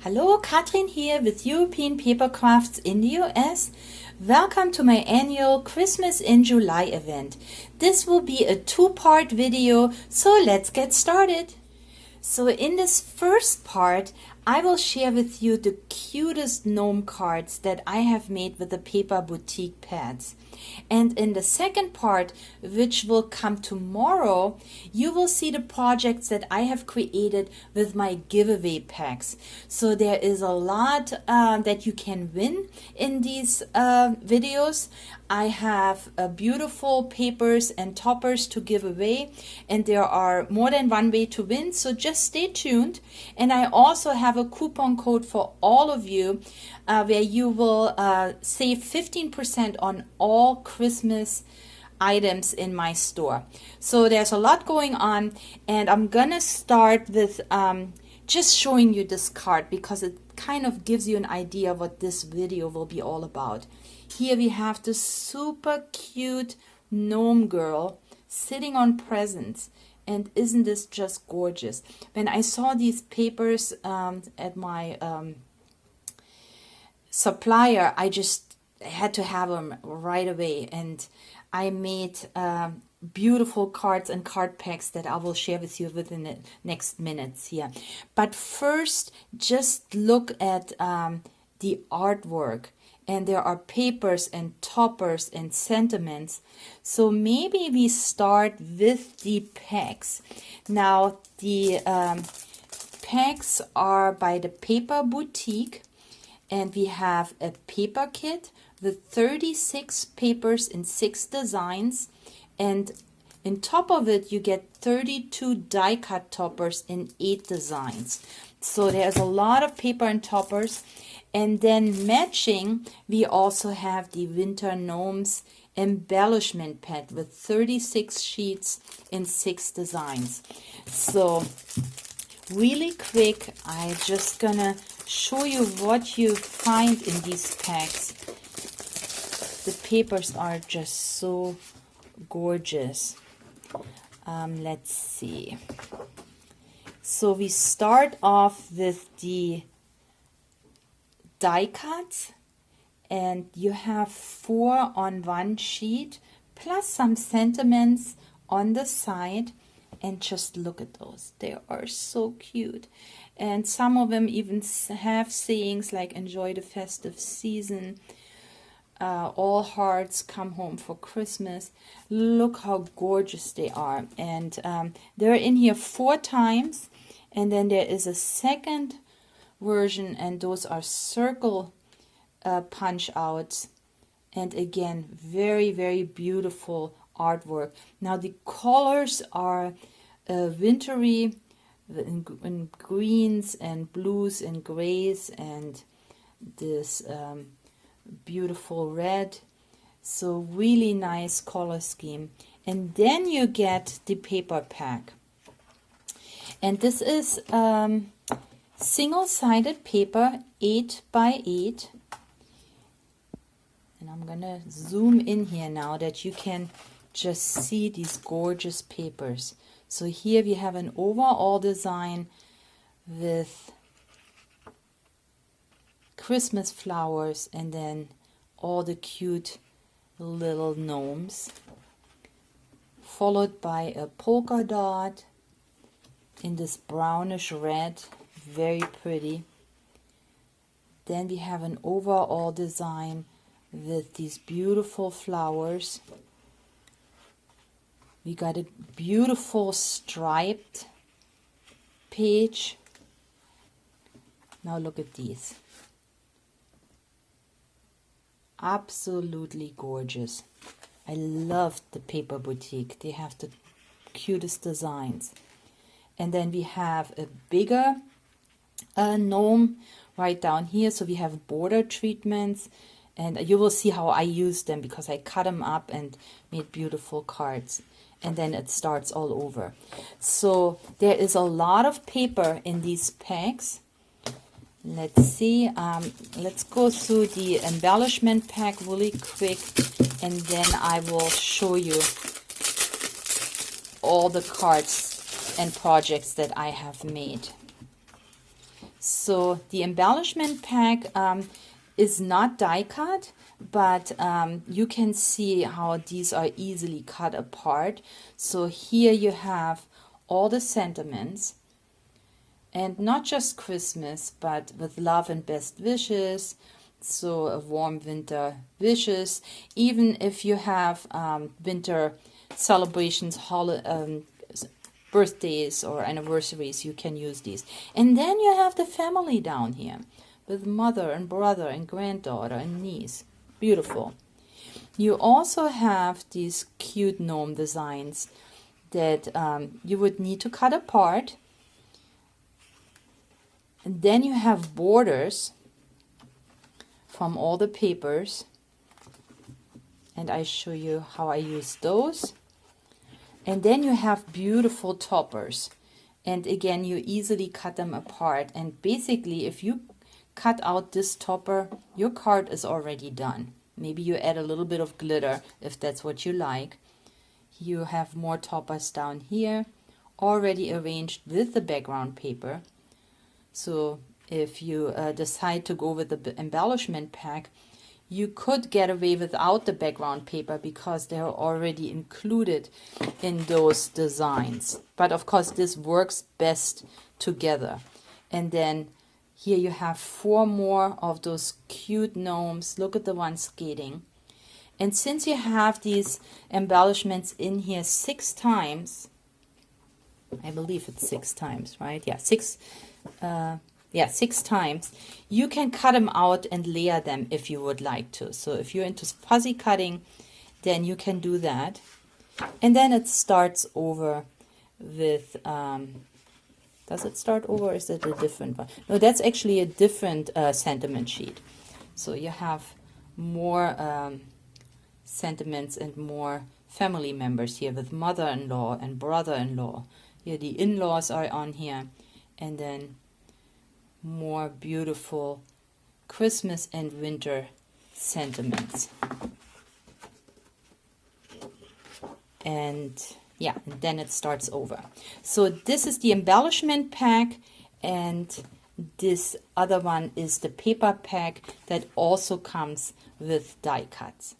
Hello, Katrin here with European Paper Crafts in the US. Welcome to my annual Christmas in July event. This will be a two-part video, so let's get started. So in this first part, I will share with you the cutest gnome cards that I have made with the paper boutique pads. And in the second part, which will come tomorrow, you will see the projects that I have created with my giveaway packs. So there is a lot that you can win in these videos. I have beautiful papers and toppers to give away, and there are more than one way to win, so just stay tuned. And I also have a coupon code for all of you where you will save 15% on all Christmas items in my store. So there's a lot going on, and I'm gonna start with just showing you this card because it kind of gives you an idea of what this video will be all about. Here we have this super cute gnome girl sitting on presents, and isn't this just gorgeous? When I saw these papers at my supplier, I just had to have them right away, and I made beautiful cards and card packs that I will share with you within the next minutes here. But first, just look at the artwork. And there are papers and toppers and sentiments. So maybe we start with the packs. Now the packs are by the Paper Boutique, and we have a paper kit with 36 papers in 6 designs, and on top of it you get 32 die cut toppers in 8 designs. So there's a lot of paper and toppers. And then matching, we also have the Winter Gnomes Embellishment Pack with 36 sheets in 6 designs. So really quick, I'm just gonna show you what you find in these packs. The papers are just so gorgeous. Let's see. So we start off with the die cuts, and you have 4 on one sheet plus some sentiments on the side, and just look at those. They are so cute, and some of them even have sayings like enjoy the festive season, all hearts come home for Christmas. Look how gorgeous they are, and they're in here 4 times, and then there is a second version, and those are circle punch outs, and again very beautiful artwork. Now the colors are wintry in greens and blues and grays, and this beautiful red. So really nice color scheme. And then you get the paper pack, and this is single-sided paper, 8 by 8, and I'm gonna zoom in here now that you can just see these gorgeous papers. So here we have an overall design with Christmas flowers, and then all the cute little gnomes, followed by a polka dot in this brownish red, very pretty. Then we have an overall design with these beautiful flowers. We got a beautiful striped page. Now look at these. Absolutely gorgeous. I love the Paper Boutique. They have the cutest designs. And then we have a bigger gnome right down here. So we have border treatments, and you will see how I use them because I cut them up and made beautiful cards. And then it starts all over. So there is a lot of paper in these packs. Let's see. Let's go through the embellishment pack really quick, and then I will show you all the cards and projects that I have made. So the embellishment pack is not die cut, but you can see how these are easily cut apart. So here you have all the sentiments, and not just Christmas, but with love and best wishes. So a warm winter wishes. Even if you have winter celebrations, birthdays or anniversaries, you can use these. And then you have the family down here with mother and brother and granddaughter and niece. Beautiful. You also have these cute gnome designs that you would need to cut apart. And then you have borders from all the papers, and I show you how I use those. And then you have beautiful toppers, and again you easily cut them apart, and basically if you cut out this topper, your card is already done. Maybe you add a little bit of glitter if that's what you like. You have more toppers down here already arranged with the background paper. So if you decide to go with the embellishment pack, you could get away without the background paper because they're already included in those designs. But of course this works best together. And then here you have 4 more of those cute gnomes. Look at the one skating. And since you have these embellishments in here 6 times, I believe it's 6 times, right? Yeah, 6 times. You can cut them out and layer them if you would like to. So if you're into fuzzy cutting, then you can do that. And then it starts over with, does it start over or is it a different one? No, that's actually a different sentiment sheet. So you have more sentiments and more family members here with mother-in-law and brother-in-law. Here the in-laws are on here. And then more beautiful Christmas and winter sentiments. And yeah, and then it starts over. So this is the embellishment pack, and this other one is the paper pack that also comes with die cuts.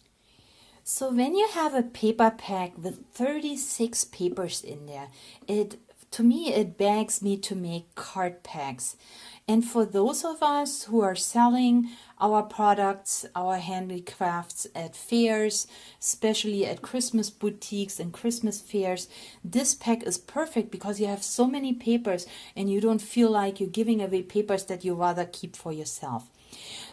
So when you have a paper pack with 36 papers in there, to me it begs me to make card packs. And for those of us who are selling our products, our handicrafts at fairs, especially at Christmas boutiques and Christmas fairs, this pack is perfect because you have so many papers and you don't feel like you're giving away papers that you rather keep for yourself.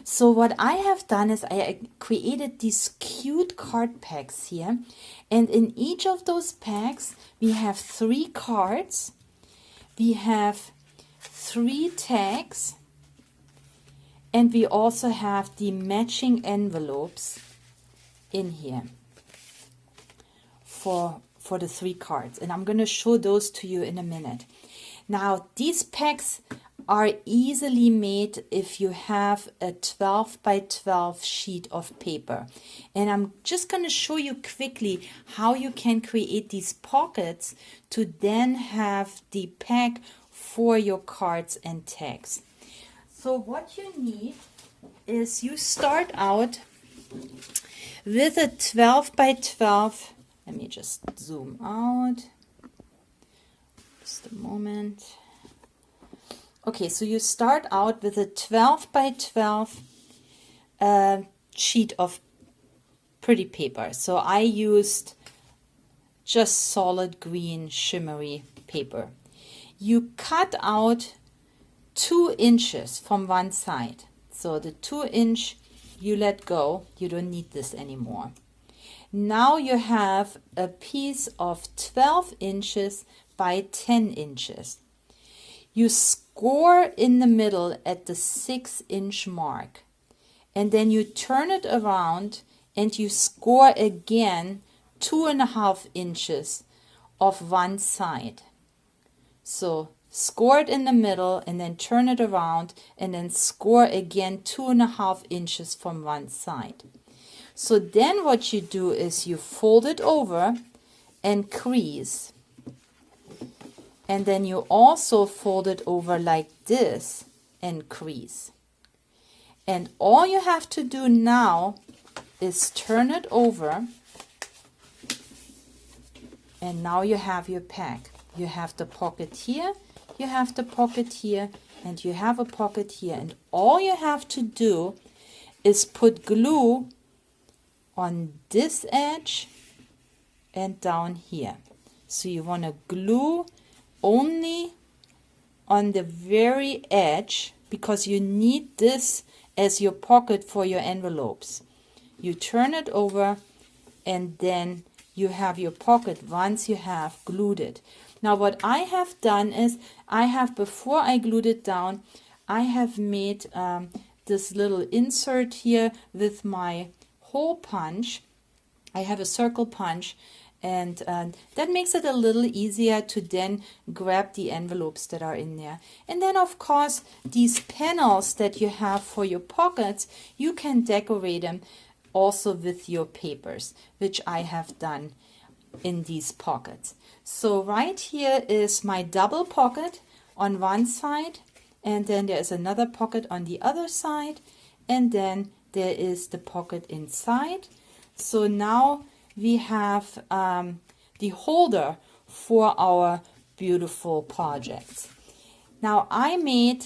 So what I have done is I created these cute card packs here, and in each of those packs we have 3 cards, we have 3 tags, and we also have the matching envelopes in here for the 3 cards, and I'm going to show those to you in a minute. Now these packs are easily made if you have a 12 by 12 sheet of paper, and I'm just going to show you quickly how you can create these pockets to then have the pack for your cards and tags. So what you need is you start out with a 12 by 12. Let me just zoom out. Just a moment. Okay, so you start out with a 12 by 12 sheet of pretty paper. So I used just solid green shimmery paper. You cut out 2 inches from one side. So the 2 inch you let go, you don't need this anymore. Now you have a piece of 12 inches by 10 inches. You score in the middle at the 6-inch mark, and then you turn it around and you score again 2.5 inches of one side. So score it in the middle and then turn it around and then score again 2.5 inches from one side. So then what you do is you fold it over and crease. And then you also fold it over like this and crease. And all you have to do now is turn it over, and now you have your pack. You have the pocket here, you have the pocket here, and you have a pocket here. And all you have to do is put glue on this edge and down here. So you want to glue only on the very edge, because you need this as your pocket for your envelopes. You turn it over, and then you have your pocket once you have glued it. Now what I have done is, before I glued it down, I have made this little insert here with my hole punch. I have a circle punch, and that makes it a little easier to then grab the envelopes that are in there. And then of course these panels that you have for your pockets, you can decorate them also with your papers, which I have done in these pockets. So right here is my double pocket on one side, and then there is another pocket on the other side, and then there is the pocket inside. So now we have the holder for our beautiful projects. Now I made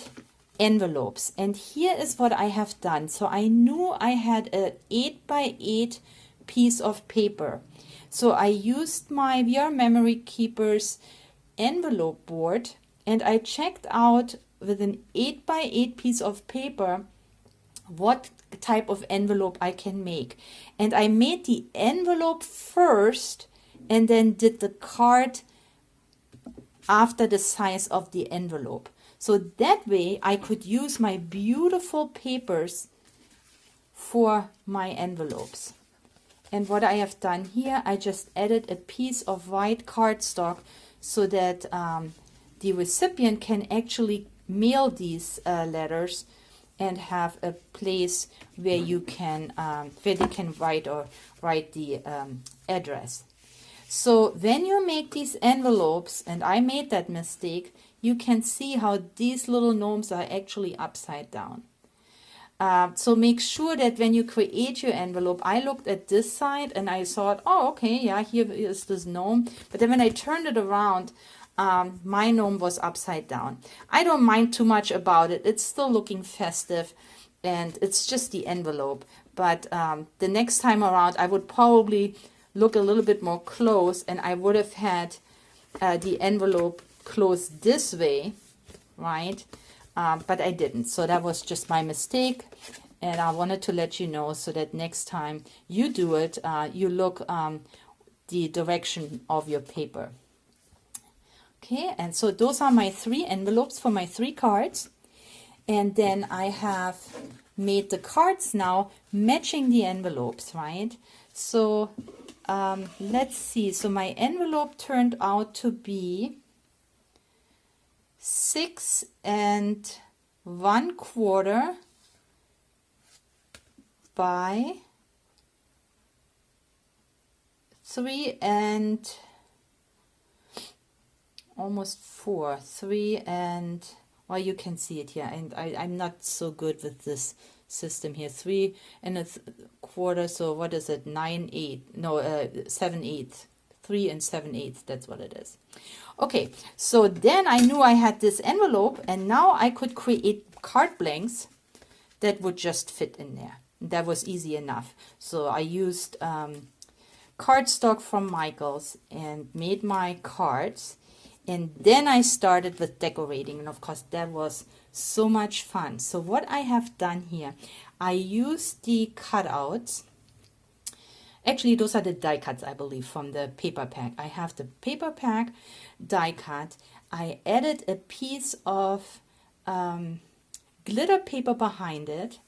envelopes, and here is what I have done. So I knew I had an 8x8 piece of paper. So I used my VR Memory Keeper's envelope board, and I checked out with an 8x8 piece of paper what type of envelope I can make. And I made the envelope first and then did the card after the size of the envelope. So that way I could use my beautiful papers for my envelopes. And what I have done here, I just added a piece of white cardstock so that the recipient can actually mail these letters and have a place where you can where they can write the address. So when you make these envelopes, and I made that mistake, you can see how these little gnomes are actually upside down. So make sure that when you create your envelope, I looked at this side and I thought, oh, okay, yeah, here is this gnome. But then when I turned it around, my gnome was upside down. I don't mind too much about it. It's still looking festive, and it's just the envelope. But the next time around, I would probably look a little bit more close, and I would have had the envelope closed this way, right? But I didn't. So that was just my mistake. And I wanted to let you know so that next time you do it, you look the direction of your paper. Okay, and so those are my 3 envelopes for my 3 cards. And then I have made the cards now matching the envelopes, right? So let's see. So my envelope turned out to be 6 1/4 by 3 almost 4. 3 well, you can see it here, and I'm not so good with this system here. 3 1/4, so what is it? 9/8, no, 7/8. 3 7/8, that's what it is. Okay, so then I knew I had this envelope, and now I could create card blanks that would just fit in there. That was easy enough. So I used cardstock from Michael's and made my cards, and then I started with decorating, and of course that was so much fun. So what I have done here, I used the cutouts. Actually, those are the die cuts, I believe, from the paper pack. I have the paper pack die cut. I added a piece of glitter paper behind it.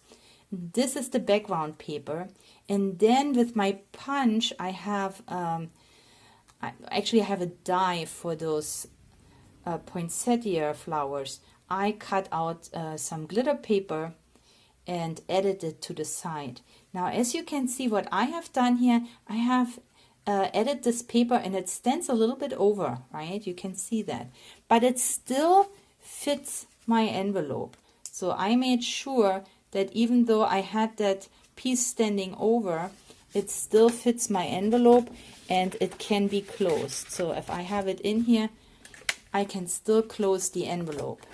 This is the background paper. And then with my punch, I have, I have a die for those poinsettia flowers. I cut out some glitter paper and added it to the side. Now, as you can see, what I have done here, I have added this paper, and it stands a little bit over, right? You can see that. But it still fits my envelope. So I made sure that even though I had that piece standing over, it still fits my envelope and it can be closed. So if I have it in here, I can still close the envelope.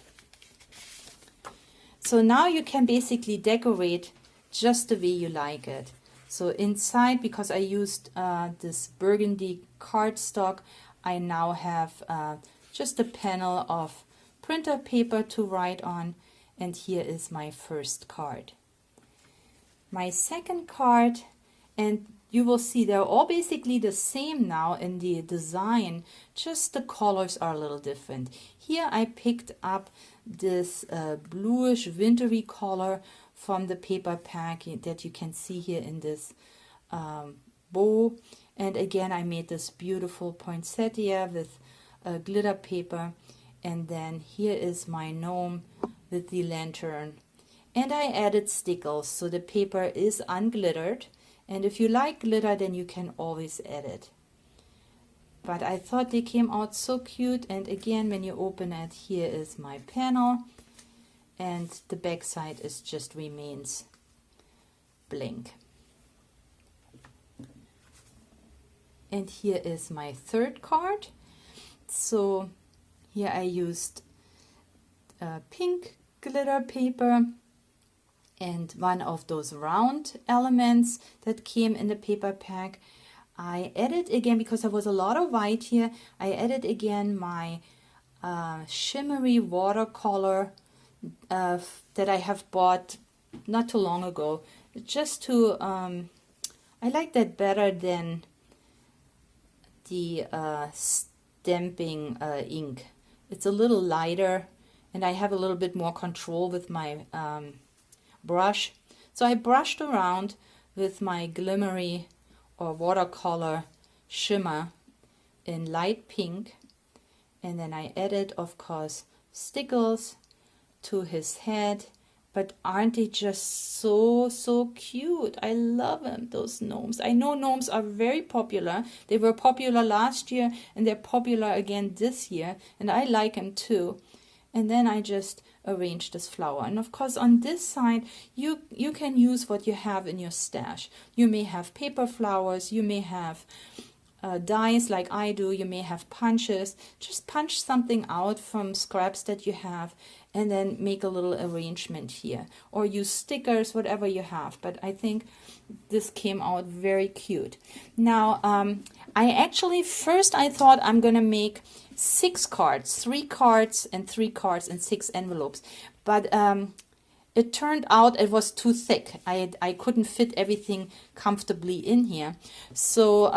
So now you can basically decorate just the way you like it. So inside, because I used this burgundy cardstock, I now have just a panel of printer paper to write on, and here is my first card. My second card, and you will see they're all basically the same now in the design, just the colors are a little different. Here I picked up this bluish wintry color from the paper pack that you can see here in this bow. And again, I made this beautiful poinsettia with glitter paper. And then here is my gnome with the lantern. And I added stickles, so the paper is unglittered. And if you like glitter, then you can always add it. But I thought they came out so cute. And again, when you open it, here is my panel. And the back side is just remains blank. And here is my third card. So here I used pink glitter paper and one of those round elements that came in the paper pack. I added again, because there was a lot of white here, I added again my shimmery watercolor that I have bought not too long ago, just to I like that better than the stamping ink. It's a little lighter and I have a little bit more control with my brush. So I brushed around with my glimmery or watercolor shimmer in light pink, and then I added, of course, stickles to his head. But aren't they just so cute? I love them, those gnomes. I know gnomes are very popular. They were popular last year and they're popular again this year, and I like them too. And then I just arranged this flower. And of course on this side you can use what you have in your stash. You may have paper flowers, you may have dies like I do, you may have punches. Just punch something out from scraps that you have and then make a little arrangement here, or use stickers, whatever you have. But I think this came out very cute. Now I actually first I thought I'm gonna make 6 cards, 3 cards and 3 cards and 6 envelopes, but it turned out it was too thick. I couldn't fit everything comfortably in here. So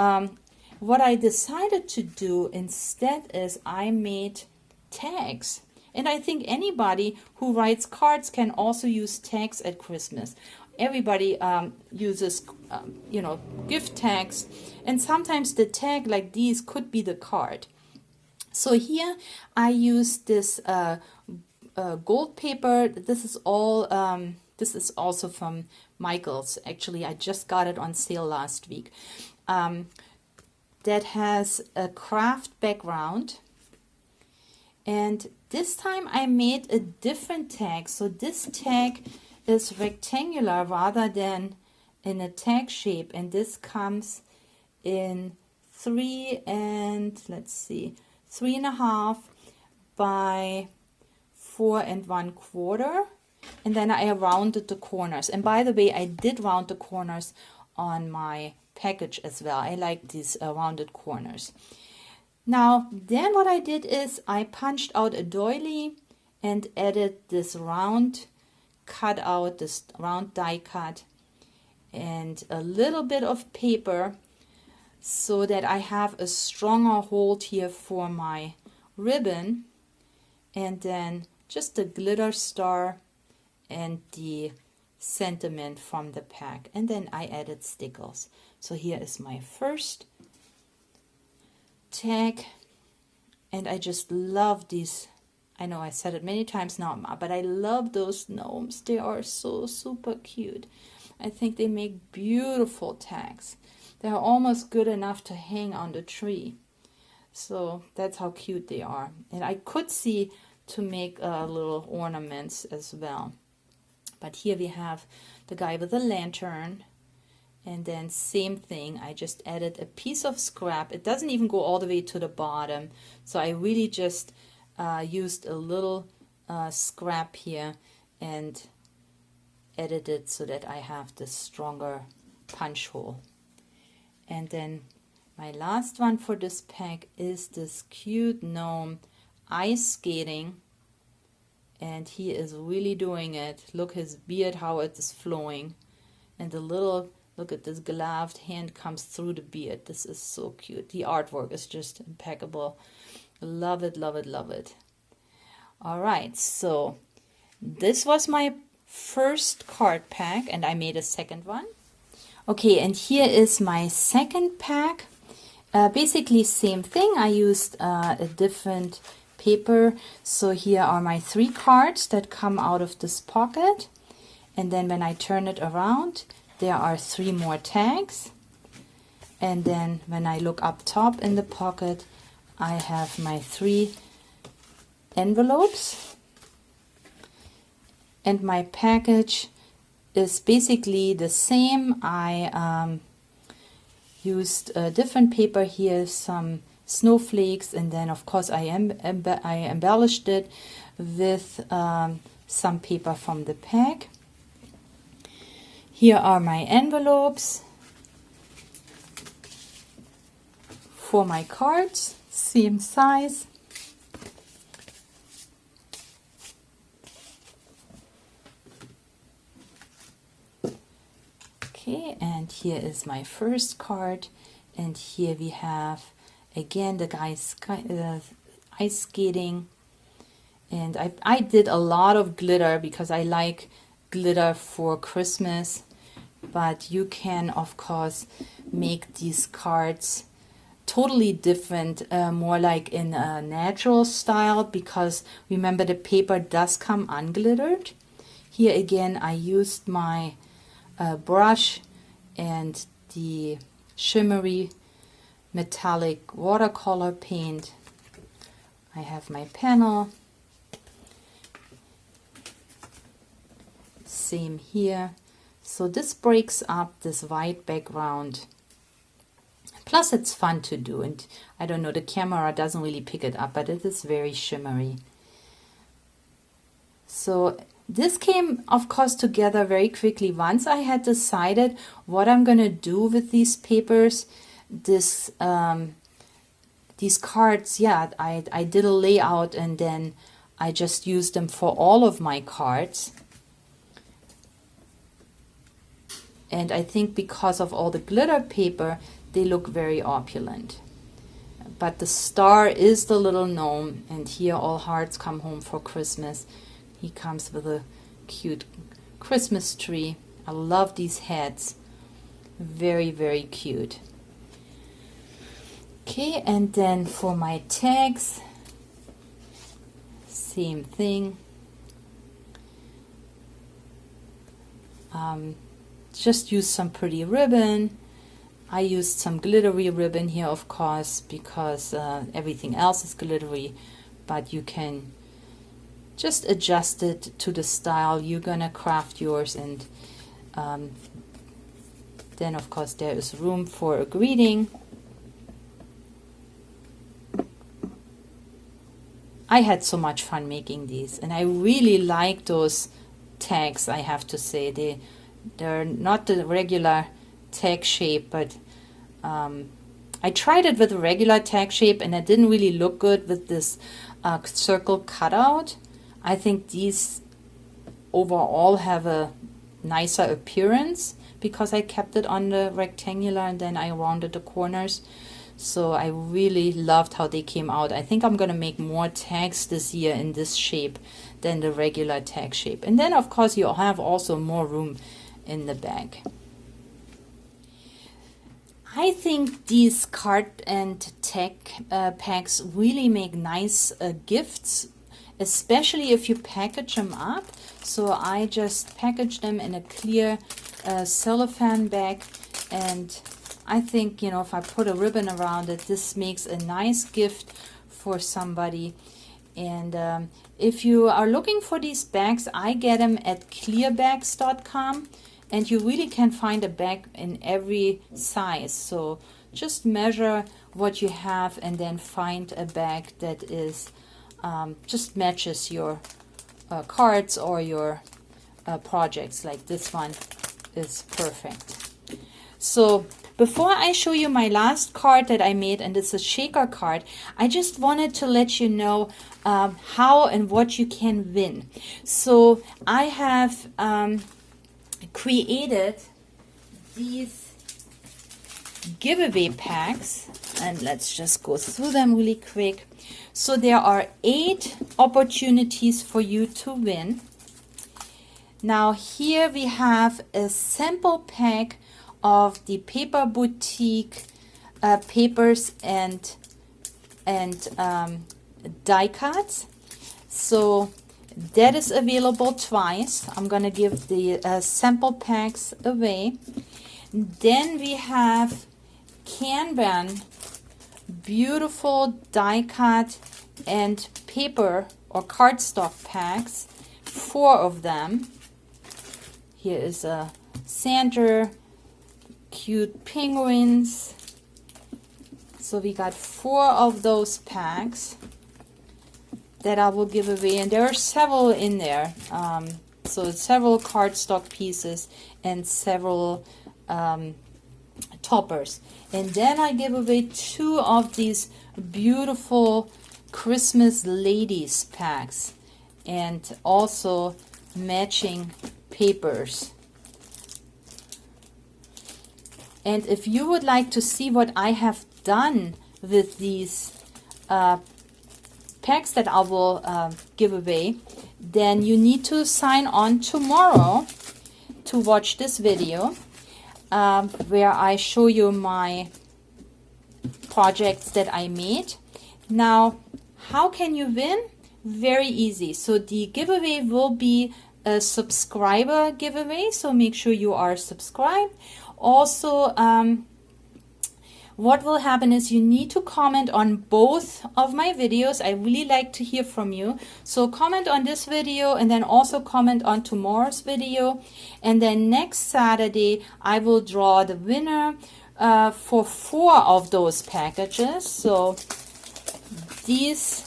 what I decided to do instead is I made tags. And I think anybody who writes cards can also use tags at Christmas. Everybody uses, gift tags. And sometimes the tag like these could be the card. So here I used this gold paper. This is all. This is also from Michael's. Actually, I just got it on sale last week. That has a craft background. And this time I made a different tag. So this tag is rectangular rather than in a tag shape. And this comes in 3.5 by 4 1/4. And then I rounded the corners. And by the way, I did round the corners on my package as well. I like these rounded corners. Now, then what I did is I punched out a doily and added this round cut out, this round die cut, and a little bit of paper so that I have a stronger hold here for my ribbon, and then just a glitter star and the sentiment from the pack, and then I added stickles. So here is my first tag, and I just love these. I know I said it many times now, but I love those gnomes. They are so super cute. I think they make beautiful tags. They're almost good enough to hang on the tree. So that's how cute they are. And I could see to make little ornaments as well. But here we have the guy with the lantern, and then same thing, I just added a piece of scrap. It doesn't even go all the way to the bottom, so I really just used a little scrap here and edited so that I have this stronger punch hole. And then my last one for this pack is this cute gnome ice skating, and he is really doing it. Look his beard, how it is flowing, and the little, look at this gloved hand comes through the beard. This is so cute. The artwork is just impeccable. Love it, love it, love it. All right, so this was my first card pack, and I made a second one. Okay, and here is my second pack. Basically same thing. I used a different paper. So here are my 3 cards that come out of this pocket, and then when I turn it around, there are 3 more tags. And then when I look up top in the pocket, I have my 3 envelopes, and my package is basically the same. I used a different paper here, some snowflakes, and then of course I embellished it with some paper from the pack. Here are my envelopes for my cards, same size. Okay, and here is my first card, and here we have again the guy's ice skating, and I did a lot of glitter because I like glitter for Christmas, but you can of course make these cards totally different, more like in a natural style, because remember the paper does come unglittered. Here again I used my brush and the shimmery metallic watercolor paint. I have my panel, same here. So this breaks up this white background, plus it's fun to do, and I don't know, the camera doesn't really pick it up, but it is very shimmery. So this came, of course, together very quickly. Once I had decided what I'm going to do with these papers, these cards, yeah, I did a layout, and then I just used them for all of my cards. And I think because of all the glitter paper, they look very opulent. But the star is the little gnome, and here all hearts come home for Christmas. He comes with a cute Christmas tree. I love these hats. Very, very cute. Okay, and then for my tags, same thing. Just use some pretty ribbon. I used some glittery ribbon here, of course, because everything else is glittery, but you can just adjust it to the style you're gonna craft yours, and then of course there is room for a greeting. I had so much fun making these, and I really like those tags, I have to say. They're not the regular tag shape, but I tried it with a regular tag shape and it didn't really look good with this circle cutout. I think these overall have a nicer appearance because I kept it on the rectangular and then I rounded the corners. So I really loved how they came out. I think I'm going to make more tags this year in this shape than the regular tag shape. And then of course you'll have also more room in the bag. I think these card and tag packs really make nice gifts, especially if you package them up. So I just packaged them in a clear cellophane bag, and I think, you know, if I put a ribbon around it, this makes a nice gift for somebody. And if you are looking for these bags, I get them at clearbags.com, and you really can find a bag in every size. So just measure what you have and then find a bag that is just matches your cards or your projects. Like this one is perfect. So before I show you my last card that I made, and it's a shaker card, I just wanted to let you know how and what you can win. So I have created these giveaway packs, and let's just go through them really quick. So there are 8 opportunities for you to win. Now here we have a sample pack of the Paper Boutique papers and die cuts. So that is available twice. I'm gonna give the sample packs away. Then we have Kanban beautiful die cut and paper or cardstock packs, 4 of them. Here is a Santa, cute penguins. So we got 4 of those packs that I will give away, and there are several in there. So several cardstock pieces and several toppers. And then I give away 2 of these beautiful Christmas ladies packs and also matching papers. And if you would like to see what I have done with these packs that I will give away, then you need to sign on tomorrow to watch this video where I show you my projects that I made. Now, how can you win? Very easy. So the giveaway will be a subscriber giveaway, so make sure you are subscribed. Also, what will happen is you need to comment on both of my videos. I really like to hear from you. So comment on this video and then also comment on tomorrow's video. And then next Saturday, I will draw the winner for 4 of those packages. So these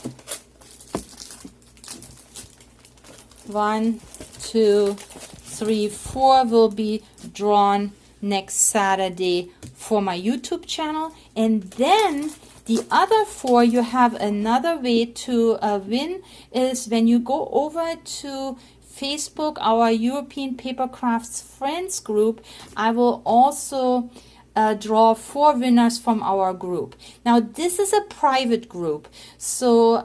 1, 2, 3, 4 will be drawn next Saturday for my YouTube channel. And then the other 4, you have another way to win, is when you go over to Facebook, our European Paper Crafts Friends group. I will also draw 4 winners from our group. Now this is a private group, so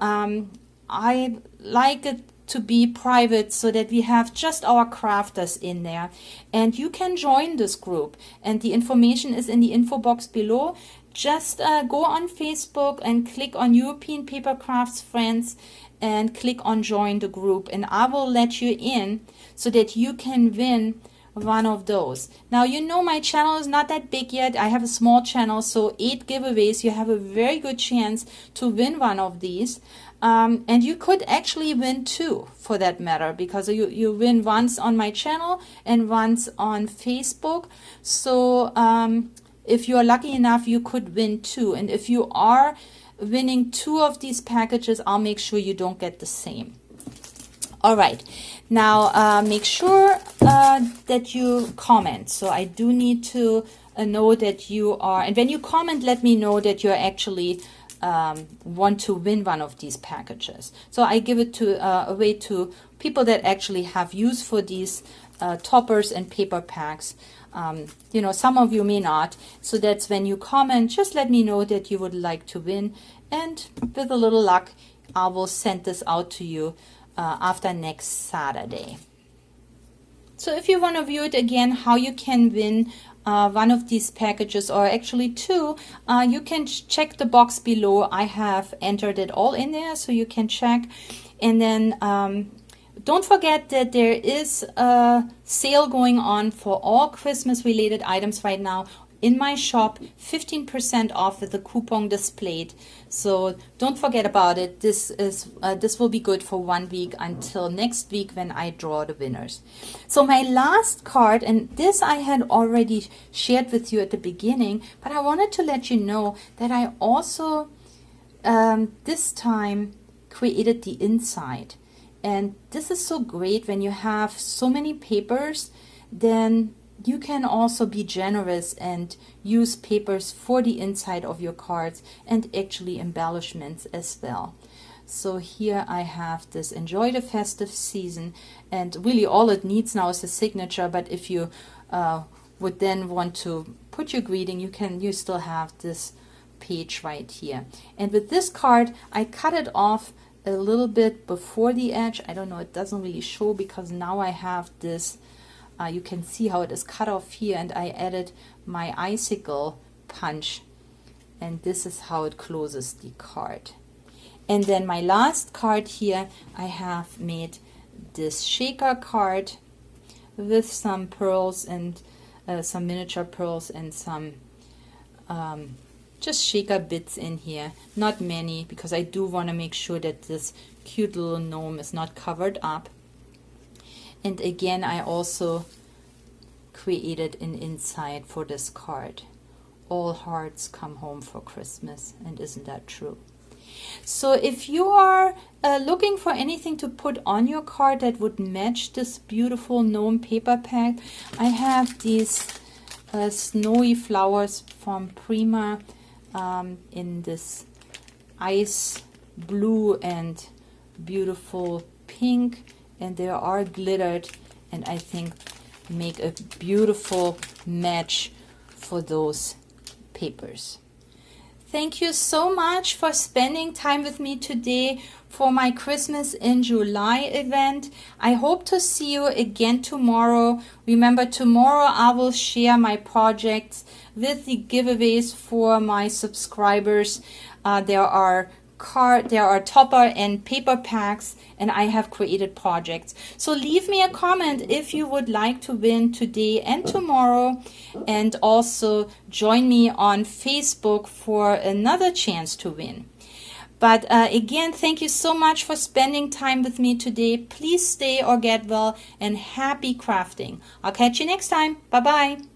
I like it to be private so that we have just our crafters in there, and you can join this group, and the information is in the info box below. Just go on Facebook and click on European Paper Crafts Friends and click on join the group, and I will let you in so that you can win one of those. Now, you know my channel is not that big yet. I have a small channel, so 8 giveaways. You have a very good chance to win one of these. And you could actually win 2 for that matter, because you win once on my channel and once on Facebook. So if you are lucky enough, you could win 2. And if you are winning 2 of these packages, I'll make sure you don't get the same. All right, now make sure that you comment. So I do need to know that you are, and when you comment, let me know that you're actually want to win one of these packages. So I give it to away to people that actually have use for these toppers and paper packs. You know, some of you may not. So that's when you comment, just let me know that you would like to win, and with a little luck, I will send this out to you after next Saturday. So if you want to view it again, how you can win one of these packages, or actually 2, you can check the box below. I have entered it all in there, so you can check. And then don't forget that there is a sale going on for all Christmas related items right now in my shop, 15% off with the coupon displayed. So don't forget about it. This will be good for 1 week until next week when I draw the winners. So my last card, and this I had already shared with you at the beginning, but I wanted to let you know that I also this time created the inside. And this is so great when you have so many papers, then you can also be generous and use papers for the inside of your cards and actually embellishments as well. So here I have this enjoy the festive season, and really all it needs now is a signature, but if you would then want to put your greeting, you still have this page right here. And with this card I cut it off a little bit before the edge. I don't know, it doesn't really show because now I have this you can see how it is cut off here, and I added my icicle punch, and this is how it closes the card. And then my last card here, I have made this shaker card with some pearls and some miniature pearls and some just shaker bits in here, not many, because I do want to make sure that this cute little gnome is not covered up. And again, I also created an inside for this card. All hearts come home for Christmas, and isn't that true? So if you are looking for anything to put on your card that would match this beautiful gnome paper pack, I have these snowy flowers from Prima in this ice blue and beautiful pink, and they are glittered, and I think make a beautiful match for those papers. Thank you so much for spending time with me today for my Christmas in July event. I hope to see you again tomorrow. Remember, tomorrow I will share my projects with the giveaways for my subscribers. There are topper and paper packs, and I have created projects. So leave me a comment if you would like to win today and tomorrow, and also join me on Facebook for another chance to win. But again, thank you so much for spending time with me today. Please stay or get well, and happy crafting. I'll catch you next time. Bye bye.